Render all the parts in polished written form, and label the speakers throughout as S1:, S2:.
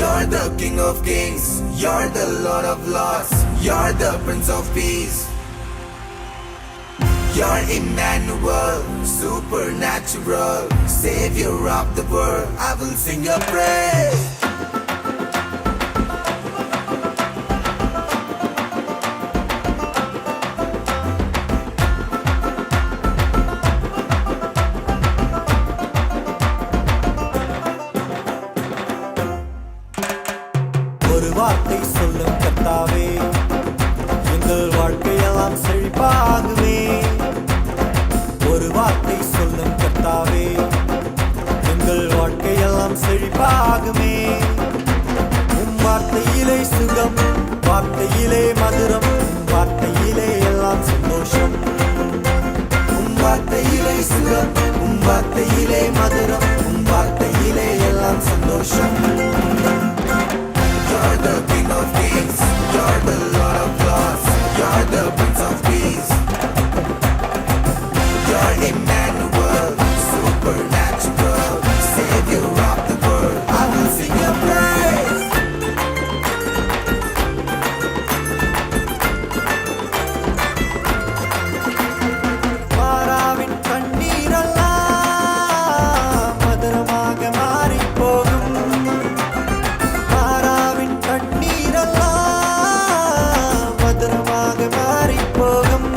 S1: You're the King of Kings, you're the Lord of Lords, you're the Prince of Peace. You're Emmanuel, supernatural, Savior of the world. I will sing your praise.
S2: ஒரு வார்த்தை சொல்லும் கர்த்தாவே, எங்கள் வாழ்க்கையெல்லாம் செழிப்பாகுமே. ஒரு வார்த்தை சொல்லும் கர்த்தாவே, எங்கள் வாழ்க்கையெல்லாம் செழிப்பாகுமே. உம் வார்த்தையிலே சுகம், வார்த்தையிலே மதுரம், வார்த்தையிலே எல்லாம் சந்தோஷம். உம் வார்த்தையிலே சுகம், உம் வார்த்தையிலே மதுரம், உம் வார்த்தையிலே எல்லாம் சந்தோஷம்.
S1: You're the King of Kings, you're the Lord of Lords, you're the Prince of Peace. You're Emmanuel, supernatural, Savior of the world. I will sing your praise.
S2: மாறாவின் கண்ணீரெல்லாம் மதுரமாக மாறிப் போகும். மாறாவின் கண்ணீரெல்லாம் மதுரமாக மாறிப் போகும்.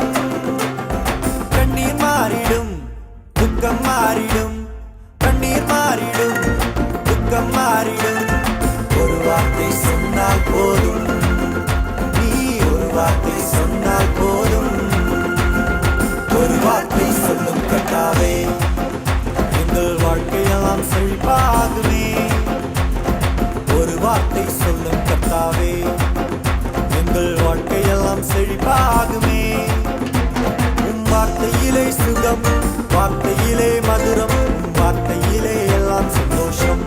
S2: கண்ணீர் மாறிடும், துக்கம் மாறிடும். கண்ணீர் மாறிடும், துக்கம் மாறிடும். ஒரு வார்த்தை சொன்னால் போதும், நீ ஒரு வார்த்தை சொன்னால் போதும். ஒரு வார்த்தை சொல்லும் கர்த்தாவே, எங்கள் வாழ்க்கையெல்லாம் செழிப்பாகுமே. ஒரு வார்த்தை சொல்லும் கர்த்தாவே, எங்கள் வாழ்க்கையெல்லாம் செழிப்பாகுமே. உம் வார்த்தையிலே சுகம், வார்த்தையிலே மதுரம், வார்த்தையிலே எல்லாம் சந்தோஷம்.